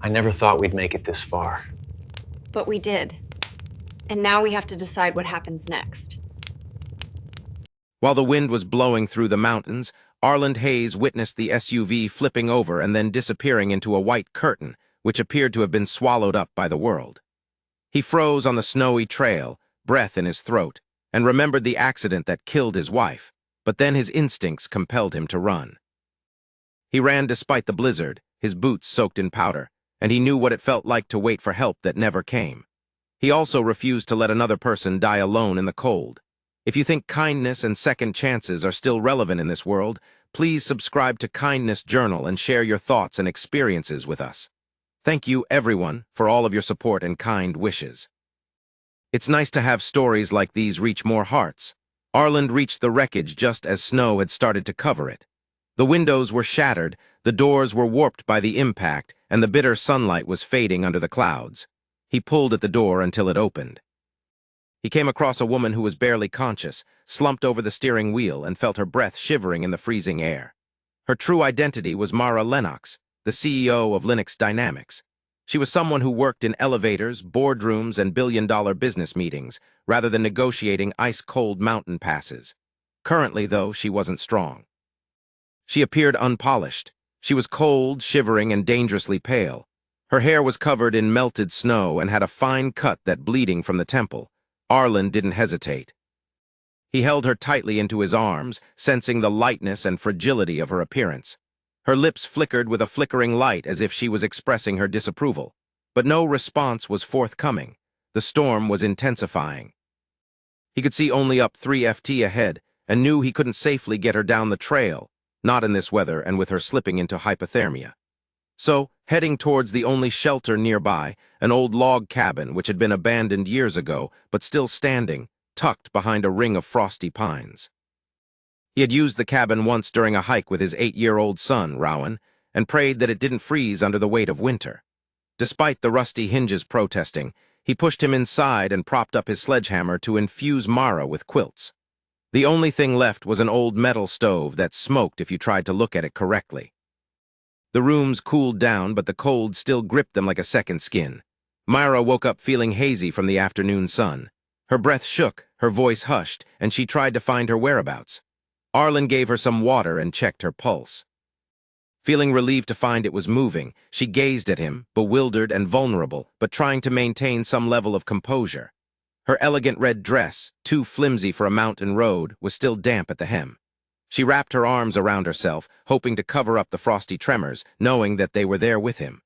I never thought we'd make it this far. But we did. And now we have to decide what happens next. While the wind was blowing through the mountains, Arland Hayes witnessed the SUV flipping over and then disappearing into a white curtain, which appeared to have been swallowed up by the world. He froze on the snowy trail, breath in his throat, and remembered the accident that killed his wife, but then his instincts compelled him to run. He ran despite the blizzard, his boots soaked in powder, and he knew what it felt like to wait for help that never came. He also refused to let another person die alone in the cold. If you think kindness and second chances are still relevant in this world, please subscribe to Kindness Journal and share your thoughts and experiences with us. Thank you, everyone, for all of your support and kind wishes. It's nice to have stories like these reach more hearts. Arland reached the wreckage just as snow had started to cover it. The windows were shattered, the doors were warped by the impact, and the bitter sunlight was fading under the clouds. He pulled at the door until it opened. He came across a woman who was barely conscious, slumped over the steering wheel, and felt her breath shivering in the freezing air. Her true identity was Mara Lennox, the CEO of Linux Dynamics. She was someone who worked in elevators, boardrooms, and billion-dollar business meetings, rather than negotiating ice-cold mountain passes. Currently, though, she wasn't strong. She appeared unpolished. She was cold, shivering, and dangerously pale. Her hair was covered in melted snow and had a fine cut that bleeding from the temple. Arland didn't hesitate. He held her tightly into his arms, sensing the lightness and fragility of her appearance. Her lips flickered with a flickering light as if she was expressing her disapproval. But no response was forthcoming. The storm was intensifying. He could see only up 3 FT ahead and knew he couldn't safely get her down the trail, not in this weather and with her slipping into hypothermia. So, heading towards the only shelter nearby, an old log cabin which had been abandoned years ago, but still standing, tucked behind a ring of frosty pines. He had used the cabin once during a hike with his 8-year-old son, Rowan, and prayed that it didn't freeze under the weight of winter. Despite the rusty hinges protesting, he pushed him inside and propped up his sledgehammer to infuse Mara with quilts. The only thing left was an old metal stove that smoked if you tried to look at it correctly. The rooms cooled down, but the cold still gripped them like a second skin. Myra woke up feeling hazy from the afternoon sun. Her breath shook, her voice hushed, and she tried to find her whereabouts. Arland gave her some water and checked her pulse. Feeling relieved to find it was moving, she gazed at him, bewildered and vulnerable, but trying to maintain some level of composure. Her elegant red dress, too flimsy for a mountain road, was still damp at the hem. She wrapped her arms around herself, hoping to cover up the frosty tremors, knowing that they were there with him.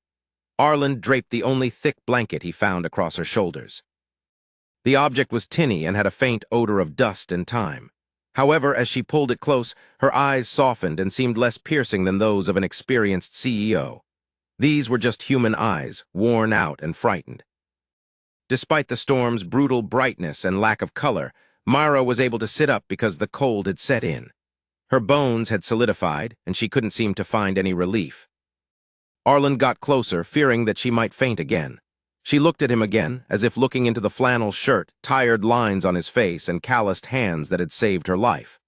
Arland draped the only thick blanket he found across her shoulders. The object was tinny and had a faint odor of dust and time. However, as she pulled it close, her eyes softened and seemed less piercing than those of an experienced CEO. These were just human eyes, worn out and frightened. Despite the storm's brutal brightness and lack of color, Myra was able to sit up because the cold had set in. Her bones had solidified, and she couldn't seem to find any relief. Arland got closer, fearing that she might faint again. She looked at him again, as if looking into the flannel shirt, tired lines on his face, and calloused hands that had saved her life.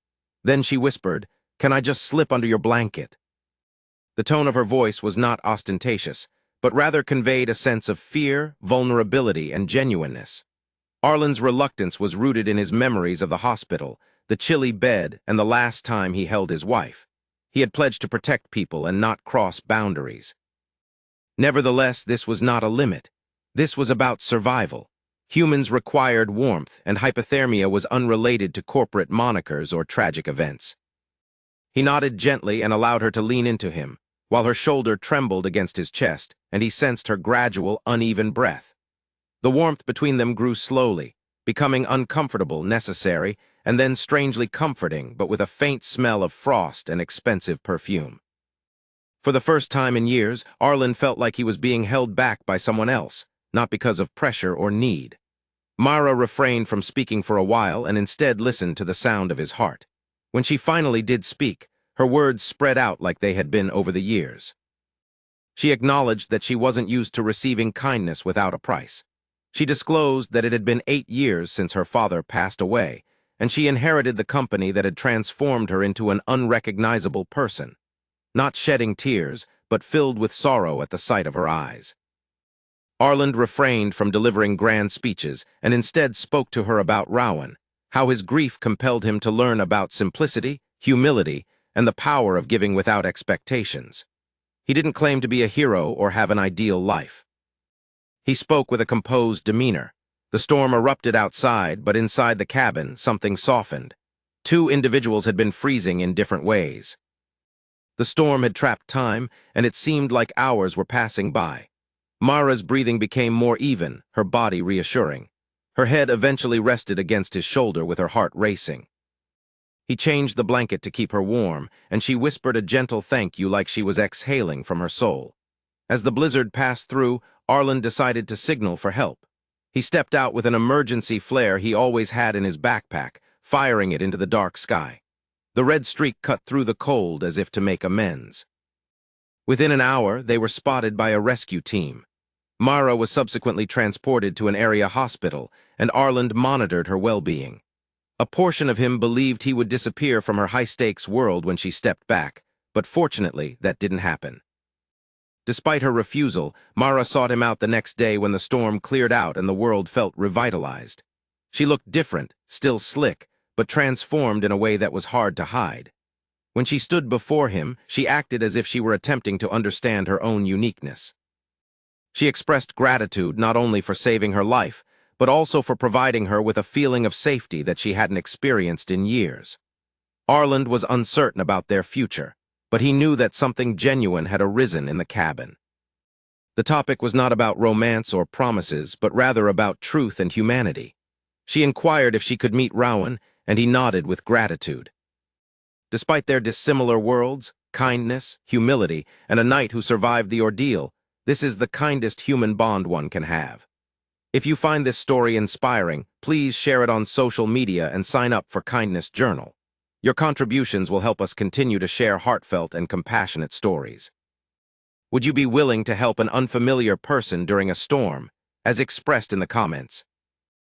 Then she whispered, "Can I just slip under your blanket?" The tone of her voice was not ostentatious, but rather conveyed a sense of fear, vulnerability, and genuineness. Arland's reluctance was rooted in his memories of the hospital, the chilly bed, and the last time he held his wife. He had pledged to protect people and not cross boundaries. Nevertheless, this was not a limit. This was about survival. Humans required warmth, and hypothermia was unrelated to corporate monikers or tragic events. He nodded gently and allowed her to lean into him, while her shoulder trembled against his chest, and he sensed her gradual, uneven breath. The warmth between them grew slowly, becoming uncomfortable, necessary, and then strangely comforting, but with a faint smell of frost and expensive perfume. For the first time in years, Arland felt like he was being held back by someone else, not because of pressure or need. Mara refrained from speaking for a while and instead listened to the sound of his heart. When she finally did speak, her words spread out like they had been over the years. She acknowledged that she wasn't used to receiving kindness without a price. She disclosed that it had been 8 years since her father passed away, and she inherited the company that had transformed her into an unrecognizable person, not shedding tears, but filled with sorrow at the sight of her eyes. Arland refrained from delivering grand speeches and instead spoke to her about Rowan, how his grief compelled him to learn about simplicity, humility, and the power of giving without expectations. He didn't claim to be a hero or have an ideal life. He spoke with a composed demeanor. The storm erupted outside, but inside the cabin, something softened. Two individuals had been freezing in different ways. The storm had trapped time, and it seemed like hours were passing by. Mara's breathing became more even, her body reassuring. Her head eventually rested against his shoulder with her heart racing. He changed the blanket to keep her warm, and she whispered a gentle thank you like she was exhaling from her soul. As the blizzard passed through, Arland decided to signal for help. He stepped out with an emergency flare he always had in his backpack, firing it into the dark sky. The red streak cut through the cold as if to make amends. Within an hour, they were spotted by a rescue team. Mara was subsequently transported to an area hospital, and Arland monitored her well-being. A portion of him believed he would disappear from her high-stakes world when she stepped back, but fortunately, that didn't happen. Despite her refusal, Mara sought him out the next day when the storm cleared out and the world felt revitalized. She looked different, still slick, but transformed in a way that was hard to hide. When she stood before him, she acted as if she were attempting to understand her own uniqueness. She expressed gratitude not only for saving her life, but also for providing her with a feeling of safety that she hadn't experienced in years. Arland was uncertain about their future, but he knew that something genuine had arisen in the cabin. The topic was not about romance or promises, but rather about truth and humanity. She inquired if she could meet Rowan, and he nodded with gratitude. Despite their dissimilar worlds, kindness, humility, and a knight who survived the ordeal, this is the kindest human bond one can have. If you find this story inspiring, please share it on social media and sign up for Kindness Journal. Your contributions will help us continue to share heartfelt and compassionate stories. Would you be willing to help an unfamiliar person during a storm, as expressed in the comments?